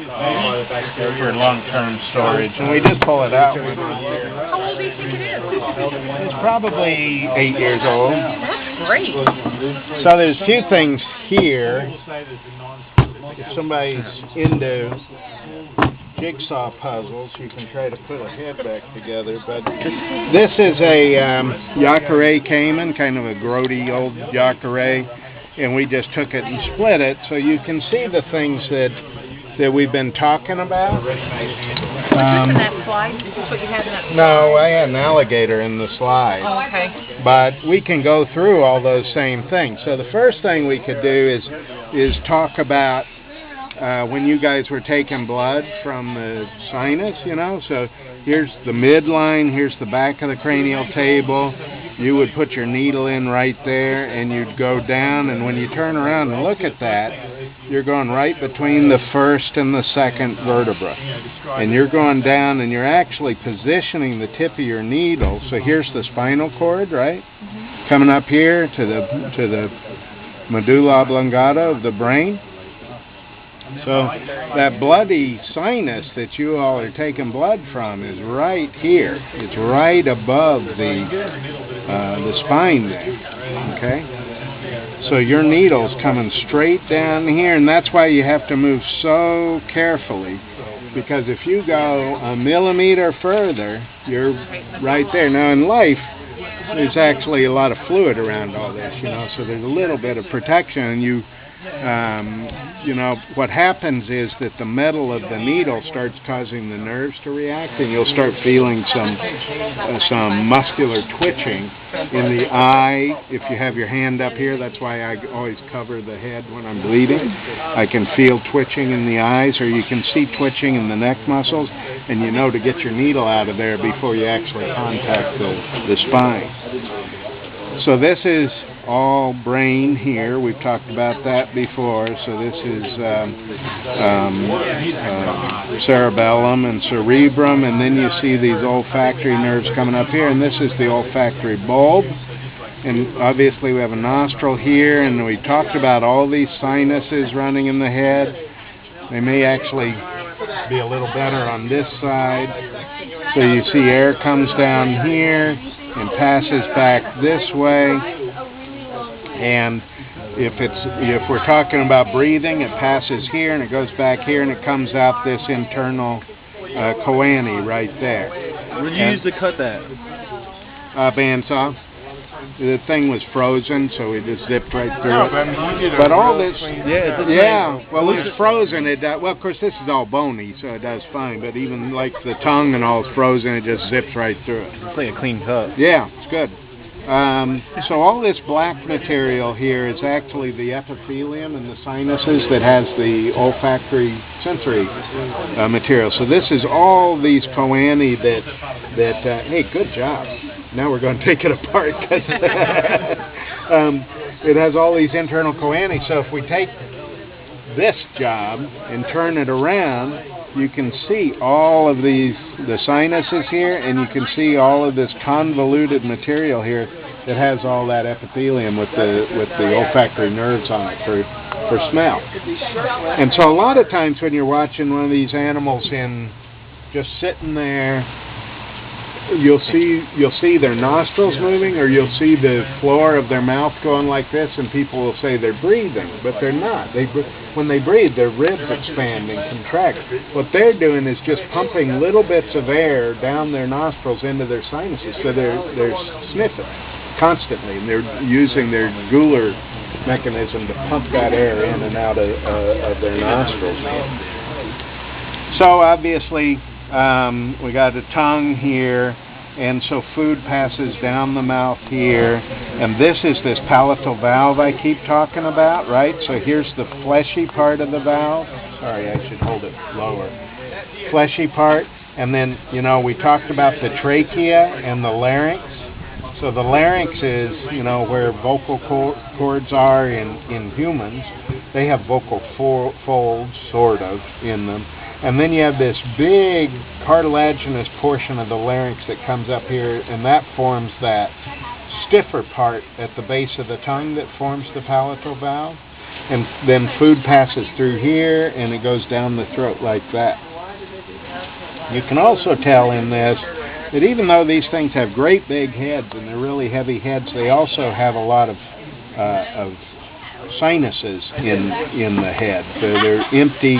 for long-term storage. And we just pull it out once a year. How old do you think it is? It's probably 8 years old. That's great. So there's a few things here. If somebody's into jigsaw puzzles, you can try to put a head back together. But this is a Yaqaray caiman, kind of a grody old Yaqaray, and we just took it and split it, so you can see the things that we've been talking about. Was this in that slide? Is this what you had in that slide? No, I had an alligator in the slide. Oh, okay. But we can go through all those same things. So the first thing we could do is talk about when you guys were taking blood from the sinus, you know. So here's the midline, here's the back of the cranial table. You would put your needle in right there, and you'd go down, and when you turn around and look at that, you're going right between the first and the second vertebra. And you're going down, and you're actually positioning the tip of your needle. So here's the spinal cord, right? Coming up here to the medulla oblongata of the brain. So that bloody sinus that you all are taking blood from is right here. It's right above the spine there. Okay? So your needle's coming straight down here, and that's why you have to move so carefully, because if you go a millimeter further, you're right there. Now in life, there's actually a lot of fluid around all this, you know, so there's a little bit of protection, and you know, what happens is that the metal of the needle starts causing the nerves to react, and you'll start feeling some muscular twitching in the eye. If you have your hand up here, that's why I always cover the head when I'm bleeding. I can feel twitching in the eyes, or you can see twitching in the neck muscles, and you know to get your needle out of there before you actually contact the spine. So this is all brain here. We've talked about that before. So this is cerebellum and cerebrum, and then you see these olfactory nerves coming up here, and this is the olfactory bulb. And obviously we have a nostril here, and we talked about all these sinuses running in the head. They may actually be a little better on this side. So you see air comes down here and passes back this way. And if we're talking about breathing, it passes here and it goes back here and it comes out this internal choanine right there. Where did you use to cut that? Bandsaw. The thing was frozen, so we just zipped right through it. But, I mean, you did but all this, yeah. Well, it's frozen. It well, of course, this is all bony, so it does fine. But even like the tongue and all is frozen, it just zips right through it. It's like a clean cut. Yeah, it's good. So all this black material here is actually the epithelium and the sinuses that has the olfactory sensory material. So this is all these choanine that hey, good job. Now we're going to take it apart because it has all these internal choanine. So if we take this job and turn it around, you can see all of the sinuses here, and you can see all of this convoluted material here that has all that epithelium with the olfactory nerves on it for smell. And so a lot of times when you're watching one of these animals just sitting there, you'll see their nostrils moving, or you'll see the floor of their mouth going like this, and people will say they're breathing, but they're not. When they breathe, their ribs expand and contract. What they're doing is just pumping little bits of air down their nostrils into their sinuses, so they're sniffing constantly, and they're using their gular mechanism to pump that air in and out of their nostrils. So obviously, we got a tongue here, and so food passes down the mouth here, and this is this palatal valve I keep talking about, right? So here's the fleshy part of the valve. Sorry, I should hold it lower. Fleshy part, and then, you know, we talked about the trachea and the larynx. So the larynx is, you know, where vocal cords are in humans. They have vocal folds, sort of, in them. And then you have this big cartilaginous portion of the larynx that comes up here, and that forms that stiffer part at the base of the tongue that forms the palatal valve. and then food passes through here and it goes down the throat like that. You can also tell in this that even though these things have great big heads and they're really heavy heads, they also have a lot of sinuses in the head. So they're empty,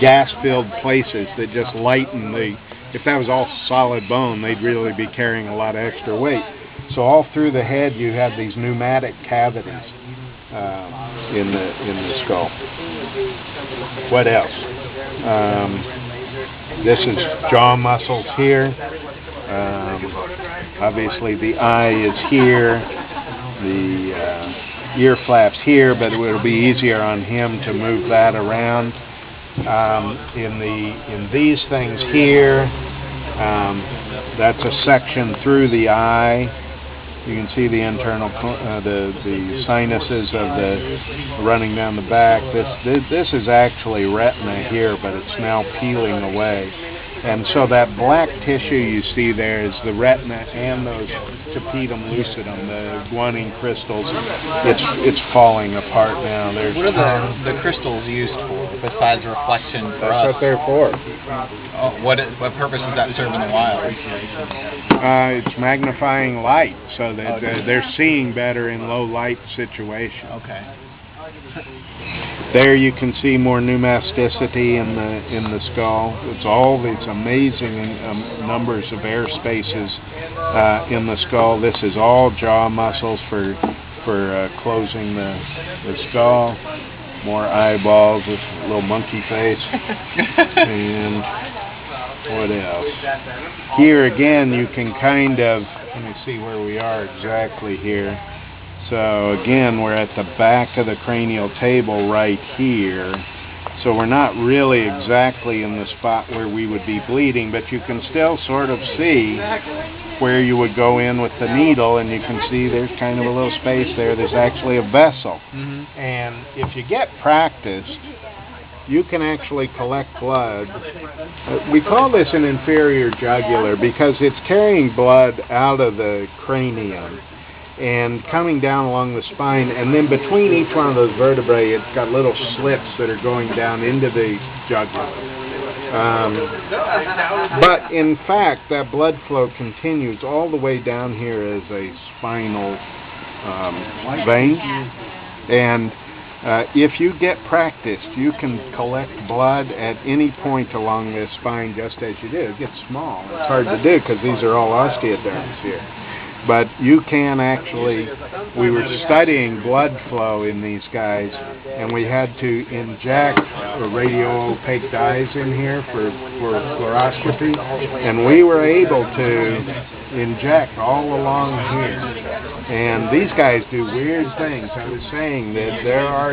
gas-filled places that just lighten the. If that was all solid bone, they'd really be carrying a lot of extra weight. So all through the head, you have these pneumatic cavities in the skull. What else? This is jaw muscles here. Obviously, the eye is here. The ear flaps here, but it will be easier on him to move that around. In these things here, that's a section through the eye. You can see the internal, the sinuses of the running down the back. This is actually retina here, but it's now peeling away. And so that black tissue you see there is the retina and those tapetum lucidum, the guanine crystals. It's falling apart now. What are the crystals used for besides reflection for That's us? what they're for. What purpose does that serve in the wild? It's magnifying light, so that they're seeing better in low light situations. Okay. There you can see more pneumasticity in the skull. It's all these amazing numbers of air spaces in the skull. This is all jaw muscles for closing the skull. More eyeballs with a little monkey face. And what else? Here again you can kind of, let me see where we are exactly here. So again, we're at the back of the cranial table right here. So we're not really exactly in the spot where we would be bleeding, but you can still sort of see where you would go in with the needle, and you can see there's kind of a little space there. There's actually a vessel. And if you get practiced, you can actually collect blood. We call this an inferior jugular because it's carrying blood out of the cranium and coming down along the spine, and then between each one of those vertebrae it's got little slits that are going down into the jugular. But in fact that blood flow continues all the way down here as a spinal vein, and if you get practiced you can collect blood at any point along this spine just as you do. It gets small, it's hard to do because these are all osteoderms here. But you can actually, we were studying blood flow in these guys, and we had to inject radio-opaque dyes in here for fluoroscopy, and we were able to inject all along here. And these guys do weird things. I was saying that there are